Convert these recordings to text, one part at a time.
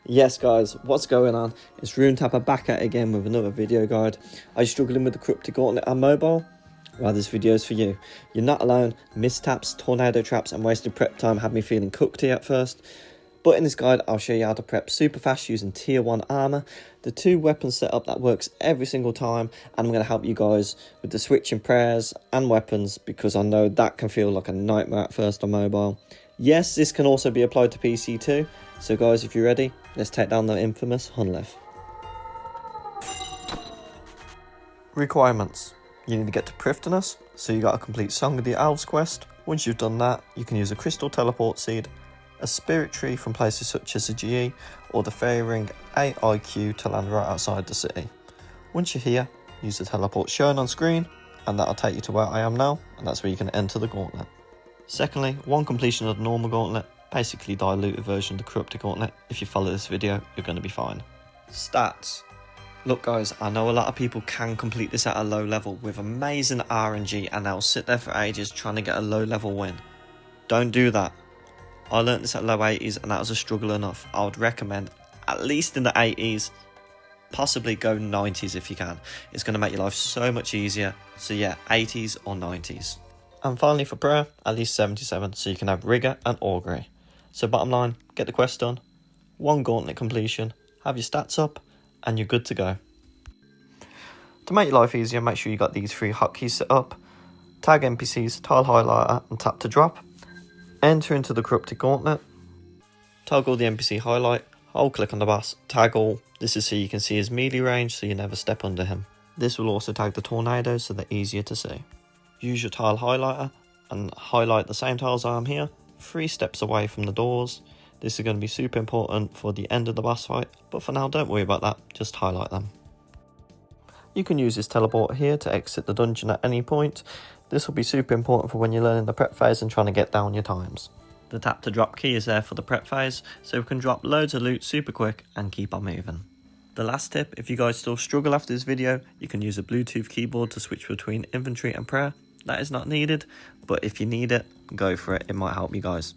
Yes guys, what's going on? It's RuneTapper back at it again with another video guide. Are you struggling with the Corrupted Gauntlet on mobile? Well, this video is for you. You're not alone. Mistaps, tornado traps and wasted prep time had me feeling cooked here at first. But in this guide, I'll show you how to prep super fast using tier 1 armor, the 2 weapon setup that works every single time, and I'm going to help you guys with the switching prayers and weapons because I know that can feel like a nightmare at first on mobile. Yes, this can also be applied to PC too. So guys, if you're ready, let's take down the infamous Hunlef. Requirements. You need to get to Prifddinas, so you got to complete Song of the Elves quest. Once you've done that, you can use a crystal teleport seed, a spirit tree from places such as the GE, or the fairy ring AIQ to land right outside the city. Once you're here, use the teleport shown on screen, and that'll take you to where I am now, and that's where you can enter the gauntlet. Secondly, one completion of the normal gauntlet, basically diluted version of the Corrupted Gauntlet. If you follow this video, you're going to be fine. Stats. Look guys, I know a lot of people can complete this at a low level with amazing RNG and they'll sit there for ages trying to get a low level win. Don't do that. I learnt this at low 80s and that was a struggle enough. I would recommend at least in the 80s, possibly go 90s if you can. It's going to make your life so much easier. So yeah, 80s or 90s. And finally for prayer, at least 77, so you can have rigor and augury. So bottom line, get the quest done, 1 gauntlet completion, have your stats up, and you're good to go. To make your life easier, make sure you got these 3 hotkeys set up. Tag NPCs, tile highlighter, and tap to drop. Enter into the Corrupted Gauntlet. Toggle the NPC highlight, hold click on the boss, tag all. This is so you can see his melee range so you never step under him. This will also tag the tornadoes so they're easier to see. Use your tile highlighter and highlight the same tiles I am here, 3 steps away from the doors. This is going to be super important for the end of the boss fight, but for now don't worry about that, just highlight them. You can use this teleport here to exit the dungeon at any point. This will be super important for when you're learning the prep phase and trying to get down your times. The tap to drop key is there for the prep phase, so we can drop loads of loot super quick and keep on moving. The last tip, if you guys still struggle after this video, you can use a Bluetooth keyboard to switch between inventory and prayer. That is not needed, but if you need it, go for it, it might help you guys.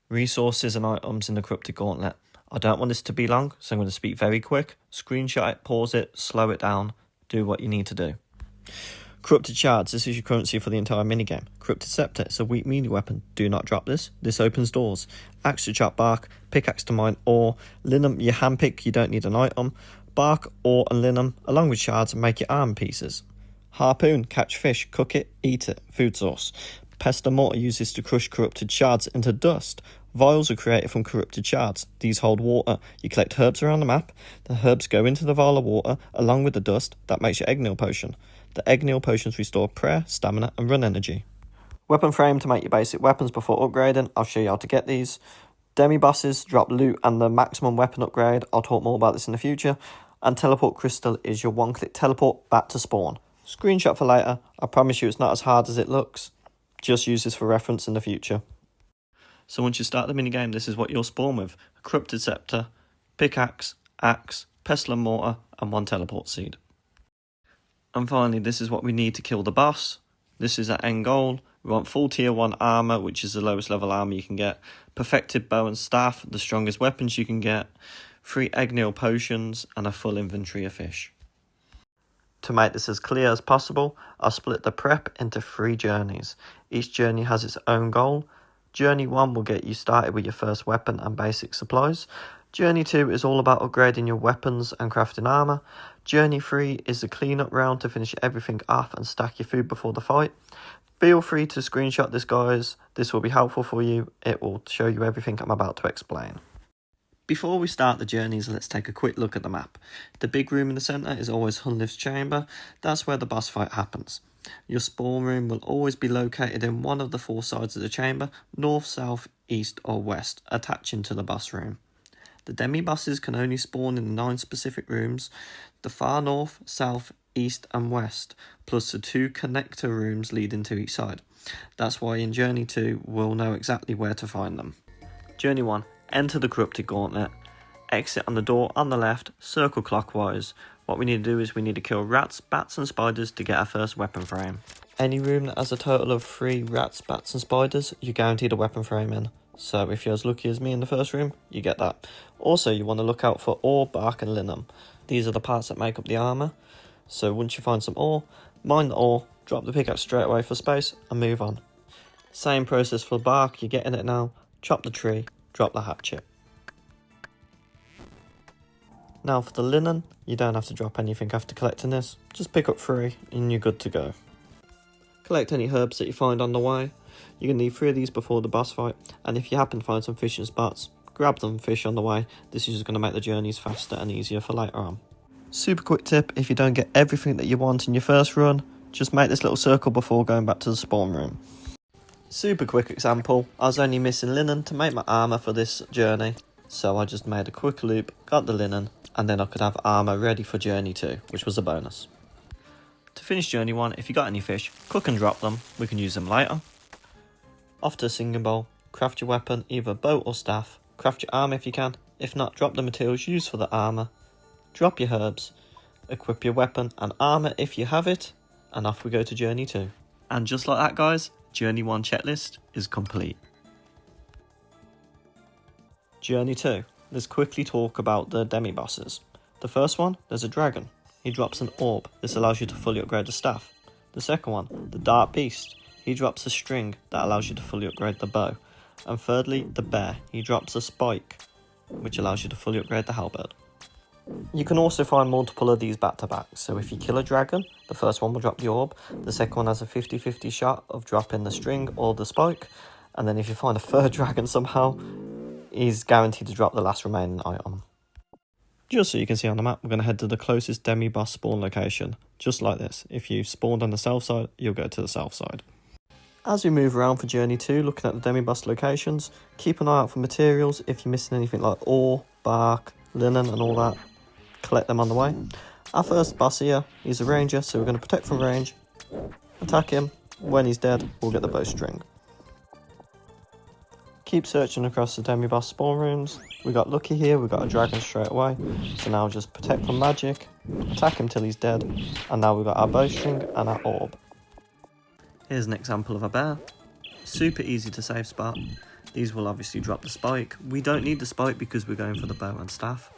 Resources and items in the Corrupted Gauntlet. I don't want this to be long, so I'm going to speak very quick. Screenshot it, pause it, slow it down, do what you need to do. Corrupted Shards, this is your currency for the entire minigame. Corrupted Scepter, it's a weak melee weapon, do not drop this, this opens doors. Axe to chop bark, pickaxe to mine ore, linum you handpick, you don't need an item. Bark, ore and linum, along with shards, make your arm pieces. Harpoon, catch fish, cook it, eat it, food source. Pest and mortar uses to crush corrupted shards into dust. Vials are created from corrupted shards. These hold water. You collect herbs around the map. The herbs go into the vial of water along with the dust. That makes your Eggnil potion. The Eggnil potions restore prayer, stamina and run energy. Weapon frame to make your basic weapons before upgrading. I'll show you how to get these. Demi bosses drop loot and the maximum weapon upgrade. I'll talk more about this in the future. And teleport crystal is your 1-click teleport back to spawn. Screenshot for later. I promise you it's not as hard as it looks. Just use this for reference in the future. So once you start the minigame, this is what you'll spawn with. A Corrupted Scepter, Pickaxe, Axe, Pestle and Mortar, and 1 teleport seed. And finally, this is what we need to kill the boss. This is our end goal. We want full tier 1 armor, which is the lowest level armor you can get. Perfected bow and staff, the strongest weapons you can get. 3 Eggnil potions, and a full inventory of fish. To make this as clear as possible, I'll split the prep into 3 journeys. Each journey has its own goal. Journey 1 will get you started with your first weapon and basic supplies. Journey 2 is all about upgrading your weapons and crafting armor. Journey 3 is the cleanup round to finish everything off and stack your food before the fight. Feel free to screenshot this guys, this will be helpful for you. It will show you everything I'm about to explain. Before we start the journeys, let's take a quick look at the map. The big room in the centre is always Hunlef's chamber. That's where the boss fight happens. Your spawn room will always be located in one of the 4 sides of the chamber, north, south, east or west, attaching to the boss room. The demi-bosses can only spawn in the 9 specific rooms, the far north, south, east and west, plus the 2 connector rooms leading to each side. That's why in Journey 2, we'll know exactly where to find them. Journey 1. Enter the Corrupted Gauntlet. Exit on the door on the left, circle clockwise. What we need to do is we need to kill rats, bats and spiders to get our first weapon frame. Any room that has a total of 3 rats, bats and spiders, you're guaranteed a weapon frame in. So if you're as lucky as me in the first room, you get that. Also, you want to look out for ore, bark and linen. These are the parts that make up the armour. So once you find some ore, mine the ore, drop the pickaxe straight away for space and move on. Same process for bark, you're getting it now. Chop the tree, drop the hatchet. Now for the linen, you don't have to drop anything after collecting this. Just pick up 3 and you're good to go. Collect any herbs that you find on the way. You're going to need 3 of these before the boss fight, and if you happen to find some fishing spots, grab them fish on the way. This is just going to make the journeys faster and easier for later on. Super quick tip, if you don't get everything that you want in your first run, just make this little circle before going back to the spawn room. Super quick example, I was only missing linen to make my armour for this journey, so I just made a quick loop, got the linen, and then I could have armour ready for journey 2, which was a bonus. To finish journey 1, if you got any fish, cook and drop them, we can use them later. Off to a singing bowl, craft your weapon, either bow or staff, craft your armour if you can, if not drop the materials used for the armour, drop your herbs, equip your weapon and armour if you have it, and off we go to journey 2. And just like that guys, journey 1 checklist is complete. Journey 2, let's quickly talk about the demi-bosses. The first one, there's a dragon. He drops an orb, this allows you to fully upgrade the staff. The second one, the dark beast. He drops a string that allows you to fully upgrade the bow. And thirdly, the bear. He drops a spike, which allows you to fully upgrade the halberd. You can also find multiple of these back to back. So if you kill a dragon, the first one will drop the orb. The second one has a 50-50 shot of dropping the string or the spike. And then if you find a third dragon somehow, he's guaranteed to drop the last remaining item. Just so you can see on the map, we're going to head to the closest demi-boss spawn location. Just like this. If you spawned on the south side, you'll go to the south side. As we move around for Journey 2, looking at the demi-boss locations, keep an eye out for materials. If you're missing anything like ore, bark, linen and all that, collect them on the way. Our first boss here, he's a ranger, so we're going to protect from range, attack him. When he's dead, we'll get the bowstring. Keep searching across the demi-boss spawn rooms. We got lucky here, we got a dragon straight away. So now just protect from magic, attack him till he's dead, and now we've got our bowstring and our orb. Here's an example of a bear. Super easy to save spot. These will obviously drop the spike. We don't need the spike because we're going for the bow and staff.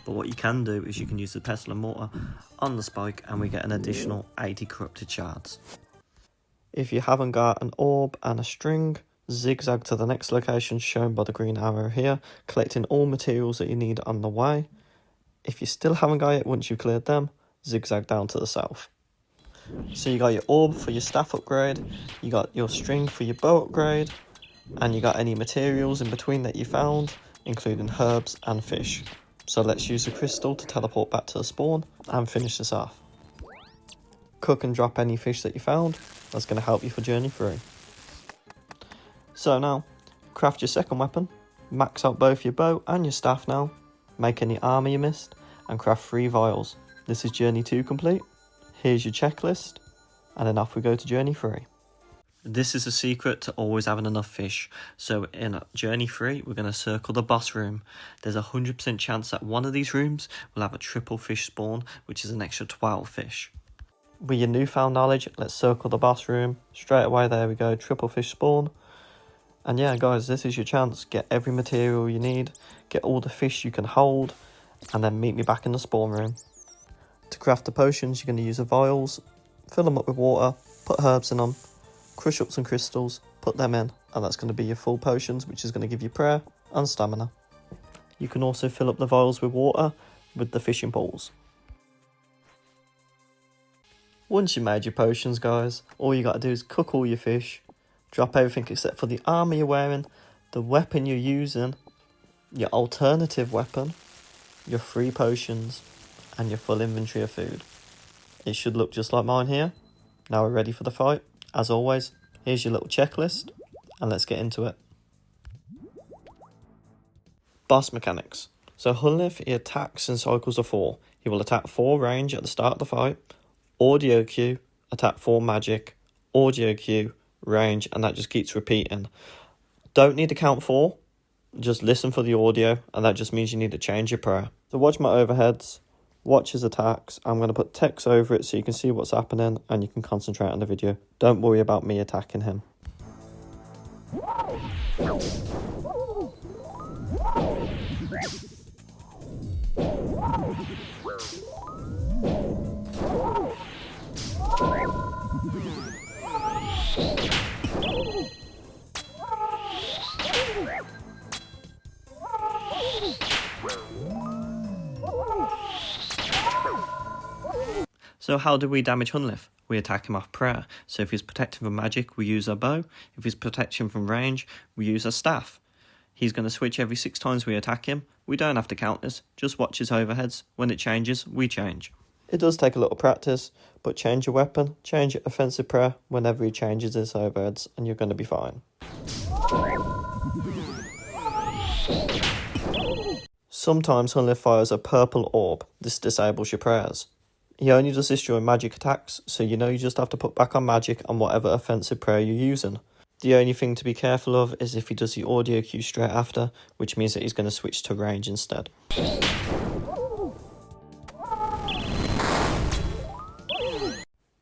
But what you can do is you can use the pestle and mortar on the spike and we get an additional 80 corrupted shards. If you haven't got an orb and a string, zigzag to the next location shown by the green arrow here, collecting all materials that you need on the way. If you still haven't got it once you've cleared them, zigzag down to the south. So you got your orb for your staff upgrade, you got your string for your bow upgrade, and you got any materials in between that you found, including herbs and fish. So let's use the crystal to teleport back to the spawn and finish this off. Cook and drop any fish that you found, that's going to help you for journey 3. So now, craft your second weapon, max out both your bow and your staff now, make any armour you missed, and craft 3 vials. This is journey 2 complete. Here's your checklist, and then off we go to journey 3. This is a secret to always having enough fish. So in journey 3, we're going to circle the boss room. There's a 100% chance that one of these rooms will have a triple fish spawn, which is an extra 12 fish. With your newfound knowledge, let's circle the boss room. Straight away, there we go, triple fish spawn. And yeah, guys, this is your chance. Get every material you need, get all the fish you can hold, and then meet me back in the spawn room. To craft the potions, you're going to use the vials, fill them up with water, put herbs in them, crush up some crystals, put them in, and that's going to be your full potions, which is going to give you prayer and stamina. You can also fill up the vials with water with the fishing poles. Once you made your potions, guys, all you got to do is cook all your fish, drop everything except for the armour you're wearing, the weapon you're using, your alternative weapon, your 3 potions, and your full inventory of food. It should look just like mine here. Now we're ready for the fight. As always, here's your little checklist, and let's get into it. Boss mechanics. So Hunlith, he attacks in cycles of 4. He will attack 4 range at the start of the fight, audio cue, attack 4 magic, audio cue, range, and that just keeps repeating. Don't need to count 4, just listen for the audio, and that just means you need to change your prayer. So watch my overheads, watch his attacks. I'm going to put text over it so you can see what's happening and you can concentrate on the video. Don't worry about me attacking him. So how do we damage Hunlif? We attack him off prayer. So if he's protecting from magic, we use our bow. If he's protecting from range, we use our staff. He's going to switch every 6 times we attack him. We don't have to count this, just watch his overheads. When it changes, we change. It does take a little practice, but change your weapon, change your offensive prayer whenever he changes his overheads, and you're going to be fine. Sometimes Hunlif fires a purple orb. This disables your prayers. He only does this during magic attacks, so you know you just have to put back on magic on whatever offensive prayer you're using. The only thing to be careful of is if he does the audio cue straight after, which means that he's going to switch to range instead.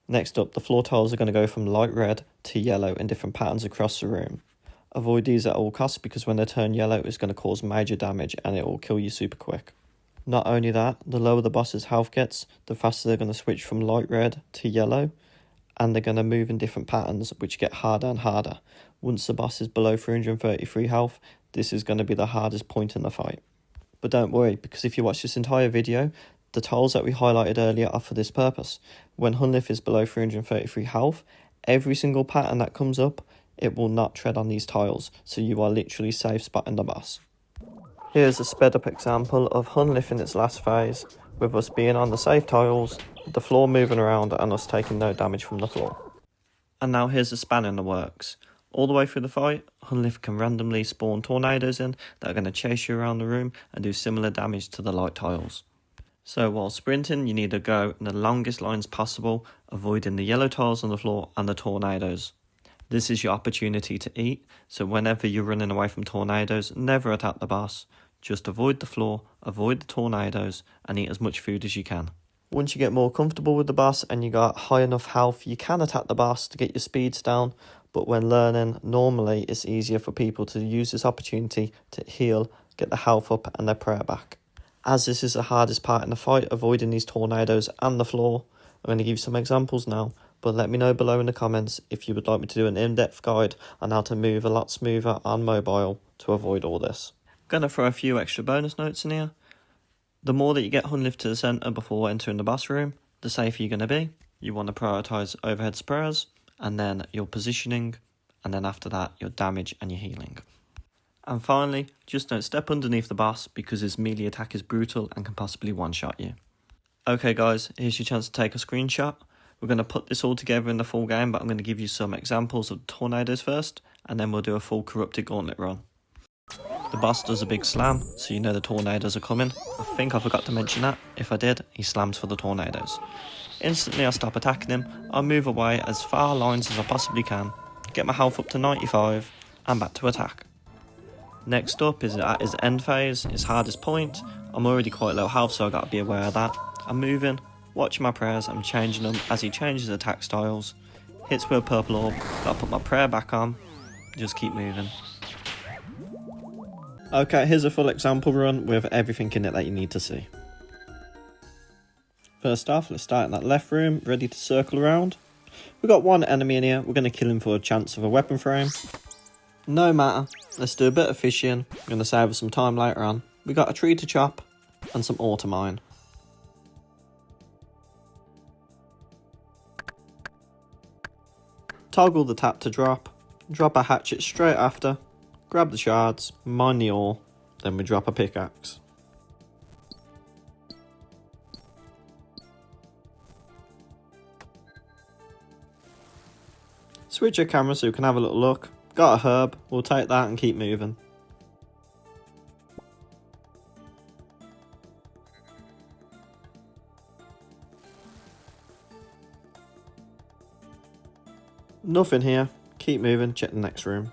Next up, the floor tiles are going to go from light red to yellow in different patterns across the room. Avoid these at all costs because when they turn yellow it's going to cause major damage and it will kill you super quick. Not only that, the lower the boss's health gets, the faster they're going to switch from light red to yellow, and they're going to move in different patterns which get harder and harder. Once the boss is below 333 health, this is going to be the hardest point in the fight. But don't worry, because if you watch this entire video, the tiles that we highlighted earlier are for this purpose. When Hunlif is below 333 health, every single pattern that comes up, it will not tread on these tiles, so you are literally safe spotting the boss. Here's a sped up example of Hunlif in its last phase, with us being on the safe tiles, the floor moving around and us taking no damage from the floor. And now here's a span in the works. All the way through the fight, Hunlif can randomly spawn tornadoes in that are going to chase you around the room and do similar damage to the light tiles. So while sprinting, you need to go in the longest lines possible, avoiding the yellow tiles on the floor and the tornadoes. This is your opportunity to eat, so whenever you're running away from tornadoes, never attack the boss. Just avoid the floor, avoid the tornadoes, and eat as much food as you can. Once you get more comfortable with the boss and you got high enough health, you can attack the boss to get your speeds down, but when learning, normally it's easier for people to use this opportunity to heal, get the health up and their prayer back. As this is the hardest part in the fight, avoiding these tornadoes and the floor, I'm going to give you some examples now, but let me know below in the comments if you would like me to do an in-depth guide on how to move a lot smoother on mobile to avoid all this. I'm going to throw a few extra bonus notes in here. The more that you get Hunlif to the centre before entering the boss room, the safer you're going to be. You want to prioritise overhead prayers, and then your positioning, and then after that your damage and your healing. And finally, just don't step underneath the boss because his melee attack is brutal and can possibly one-shot you. Okay guys, here's your chance to take a screenshot. We're going to put this all together in the full game, but I'm going to give you some examples of tornadoes first, and then we'll do a full Corrupted Gauntlet run. The boss does a big slam, so you know the tornadoes are coming. I think I forgot to mention that. If I did, he slams for the tornadoes. Instantly I stop attacking him, I move away as far lines as I possibly can, get my health up to 95, and back to attack. Next up is at his end phase, his hardest point. I'm already quite low health, so I got to be aware of that. I'm moving, watching my prayers, I'm changing them as he changes attack styles. Hits with a purple orb, got to put my prayer back on, just keep moving. Okay, here's a full example run with everything in it that you need to see. First off, let's start in that left room, ready to circle around. We've got one enemy in here, we're going to kill him for a chance of a weapon frame. No matter, let's do a bit of fishing, I'm going to save us some time later on. We got a tree to chop, and some ore to mine. Toggle the tap to drop a hatchet straight after, grab the shards, mine the ore, then we drop a pickaxe. Switch your camera so you can have a little look. Got a herb, we'll take that and keep moving. Nothing here, keep moving, check the next room.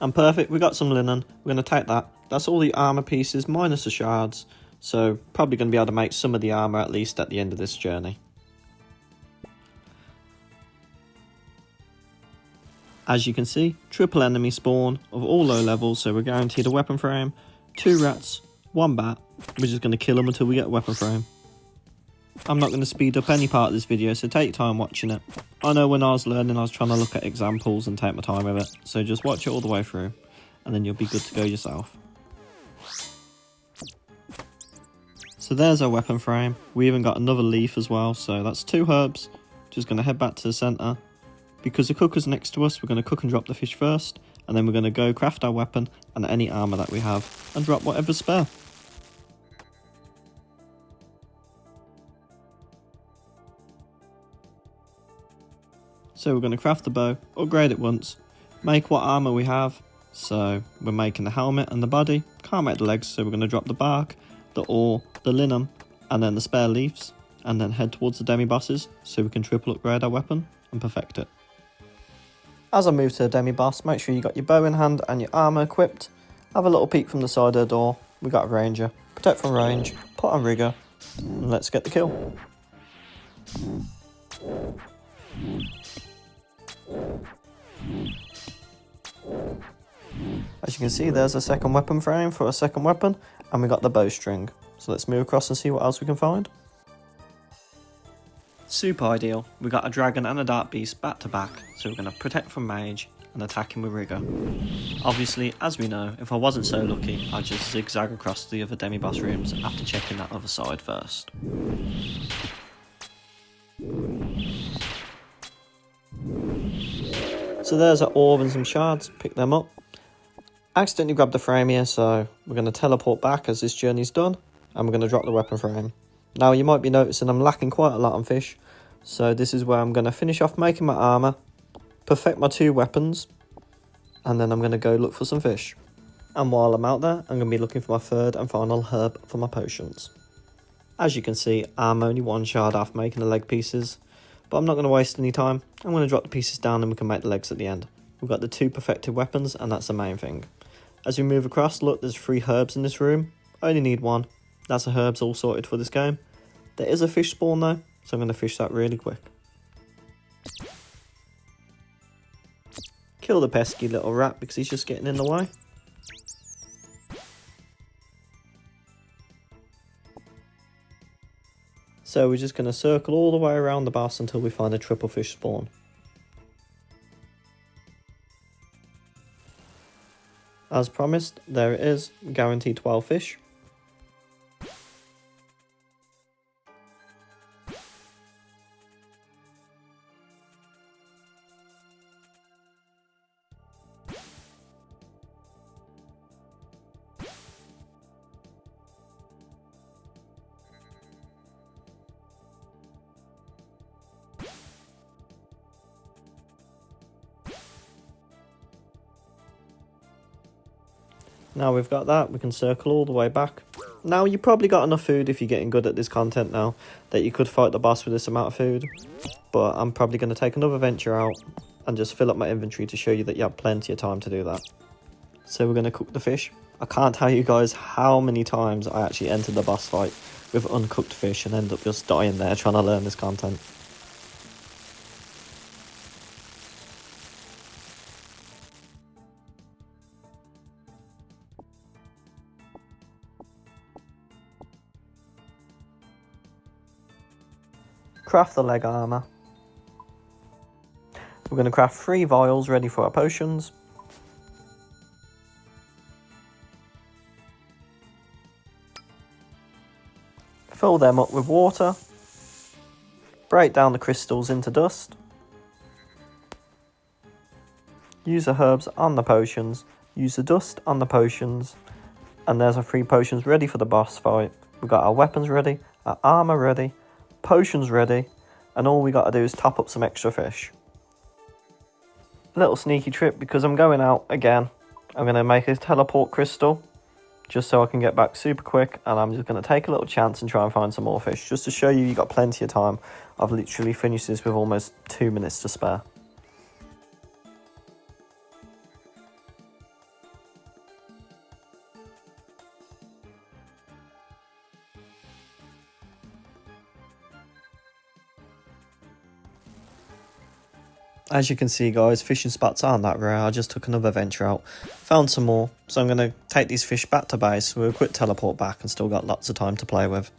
And perfect, we got some linen, we're going to take that. That's all the armour pieces minus the shards, so probably going to be able to make some of the armour at least at the end of this journey. As you can see, triple enemy spawn of all low levels, so we're guaranteed a weapon frame, 2 rats, one bat. We're just going to kill them until we get a weapon frame. I'm not going to speed up any part of this video, so take your time watching it. I know when I was learning I was trying to look at examples and take my time with it, so just watch it all the way through and then you'll be good to go yourself. So there's our weapon frame. We even got another leaf as well, so that's 2 herbs. Just going to head back to the centre. Because the cooker's next to us, we're going to cook and drop the fish first, and then we're going to go craft our weapon and any armour that we have and drop whatever's spare. So we're going to craft the bow, upgrade it once, make what armour we have. So we're making the helmet and the body, can't make the legs, so we're going to drop the bark, the ore, the linen, and then the spare leaves, and then head towards the demi-bosses so we can triple upgrade our weapon and perfect it. As I move to the demi-boss, make sure you got your bow in hand and your armour equipped. Have a little peek from the side of the door. We got a ranger, protect from range, put on rigor, and let's get the kill. As you can see, there's a second weapon frame for a second weapon, and we got the bowstring. So let's move across and see what else we can find. Super ideal. We got a dragon and a dark beast back to back, so we're going to protect from mage and attack him with rigor. Obviously, as we know, if I wasn't so lucky, I'd just zigzag across the other demi-boss rooms after checking that other side first. So there's our orb and some shards, pick them up. Accidentally grabbed the frame here, so we're going to teleport back as this journey's done, and we're going to drop the weapon frame. Now you might be noticing I'm lacking quite a lot on fish, so this is where I'm going to finish off making my armour, perfect my 2 weapons, and then I'm going to go look for some fish. And while I'm out there, I'm going to be looking for my 3rd and final herb for my potions. As you can see, I'm only 1 shard off making the leg pieces, but I'm not going to waste any time. I'm going to drop the pieces down and we can make the legs at the end. We've got the 2 perfected weapons, and that's the main thing. As we move across, look, there's 3 herbs in this room. I only need 1. That's the herbs all sorted for this game. There is a fish spawn though, so I'm going to fish that really quick. Kill the pesky little rat because he's just getting in the way. So we're just going to circle all the way around the boss until we find a triple fish spawn. As promised, there it is, guaranteed 12 fish. Now we've got that, we can circle all the way back. Now you probably got enough food if you're getting good at this content now, that you could fight the boss with this amount of food. But I'm probably going to take another venture out and just fill up my inventory to show you that you have plenty of time to do that. So we're going to cook the fish. I can't tell you guys how many times I actually entered the boss fight with uncooked fish and end up just dying there trying to learn this content. Craft the leg armour. We're going to craft 3 vials ready for our potions. Fill them up with water. Break down the crystals into dust. Use the herbs on the potions. Use the dust on the potions. And there's our 3 potions ready for the boss fight. We've got our weapons ready, our armour ready, potions ready, and all we got to do is top up some extra fish. Little sneaky trick, because I'm going out again. I'm going to make a teleport crystal just so I can get back super quick, and I'm just going to take a little chance and try and find some more fish just to show you got plenty of time. I've literally finished this with almost 2 minutes to spare. As you can see guys, fishing spots aren't that rare. I just took another venture out, found some more, so I'm going to take these fish back to base with a quick teleport back and still got lots of time to play with.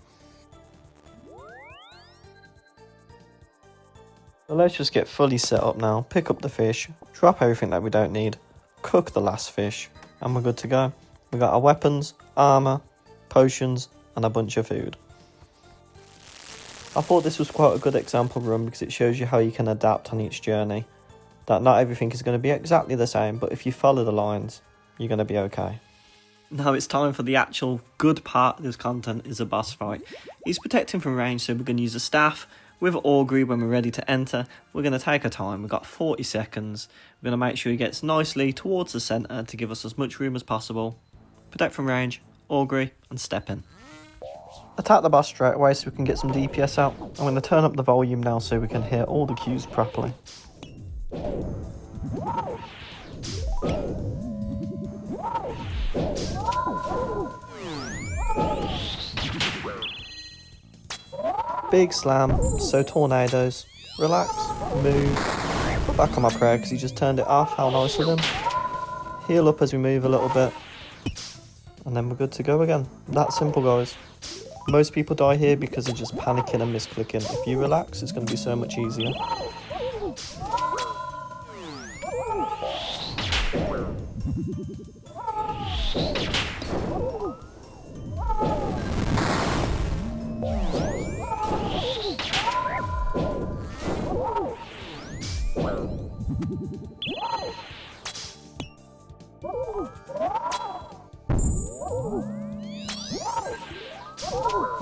So let's just get fully set up now, pick up the fish, drop everything that we don't need, cook the last fish, and we're good to go. We got our weapons, armour, potions, and a bunch of food. I thought this was quite a good example run because it shows you how you can adapt on each journey. That not everything is going to be exactly the same, but if you follow the lines, you're going to be okay. Now it's time for the actual good part of this content, is a boss fight. He's protecting from range, so we're going to use a staff with augury when we're ready to enter. We're going to take our time, we've got 40 seconds. We're going to make sure he gets nicely towards the centre to give us as much room as possible. Protect from range, augury, and step in. Attack the boss straight away so we can get some DPS out. I'm going to turn up the volume now so we can hear all the cues properly. Big slam, so tornadoes. Relax, move, put back on my prayer because he just turned it off. How nice of him. Heal up as we move a little bit. And then we're good to go again. That simple guys. Most people die here because they're just panicking and misclicking. If you relax, it's going to be so much easier.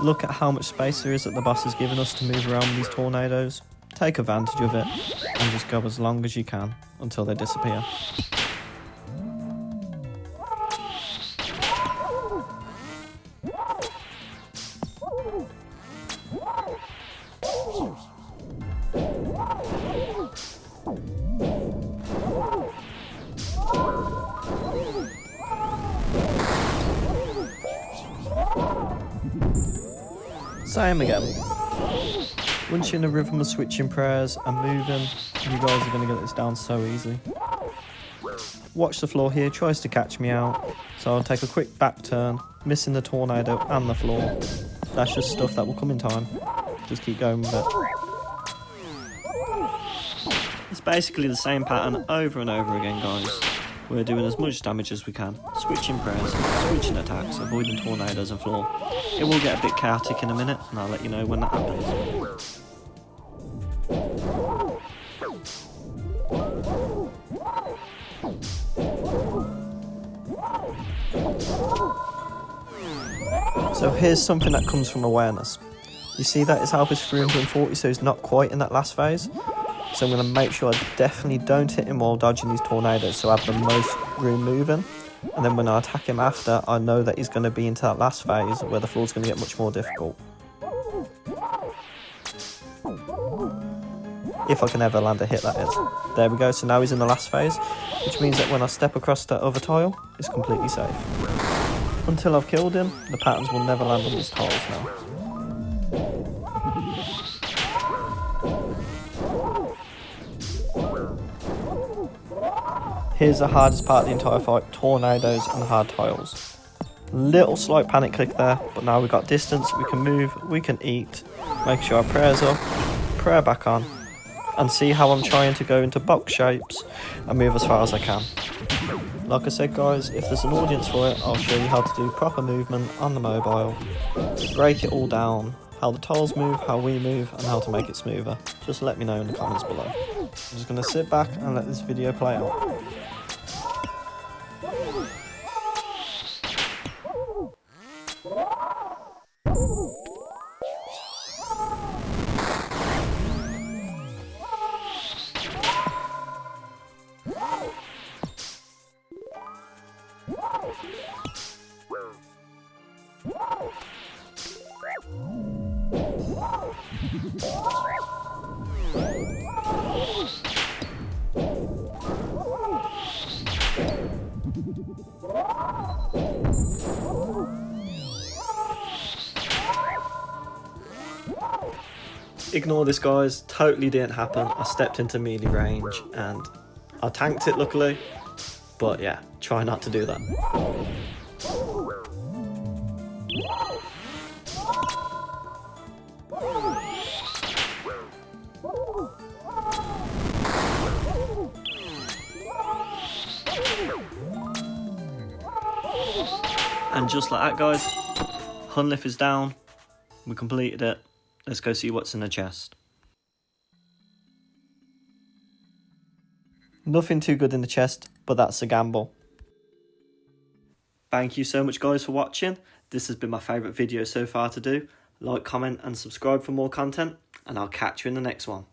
Look at how much space there is that the boss has given us to move around with these tornadoes. Take advantage of it and just go as long as you can until they disappear. Same again. Once you're in a rhythm of switching prayers and moving, you guys are going to get this down so easy. Watch the floor here, tries to catch me out, so I'll take a quick back turn, missing the tornado and the floor. That's just stuff that will come in time. Just keep going with it. It's basically the same pattern over and over again guys. We're doing as much damage as we can, switching prayers, switching attacks, avoiding tornadoes and floor. It will get a bit chaotic in a minute, and I'll let you know when that happens. So here's something that comes from awareness. You see that his health is 340, so he's not quite in that last phase. So I'm going to make sure I definitely don't hit him while dodging these tornadoes, so I have the most room moving. And then when I attack him after, I know that he's going to be into that last phase where the floor's going to get much more difficult. If I can ever land a hit, that is. There we go, so now he's in the last phase, which means that when I step across that other tile, it's completely safe. Until I've killed him, the patterns will never land on these tiles now. Here's the hardest part of the entire fight, tornadoes and hard tiles. Little slight panic click there, but now we've got distance, we can move, we can eat, make sure our prayer's up, prayer back on, and see how I'm trying to go into box shapes and move as far as I can. Like I said guys, if there's an audience for it, I'll show you how to do proper movement on the mobile, break it all down, how the tiles move, how we move, and how to make it smoother. Just let me know in the comments below. I'm just going to sit back and let this video play out. Ignore this, guys, totally didn't happen. I stepped into melee range and I tanked it luckily, but yeah, try not to do that. And just like that, guys, Hunliff is down. We completed it. Let's go see what's in the chest. Nothing too good in the chest, but that's a gamble. Thank you so much, guys, for watching. This has been my favourite video so far to do. Like, comment and subscribe for more content, and I'll catch you in the next one.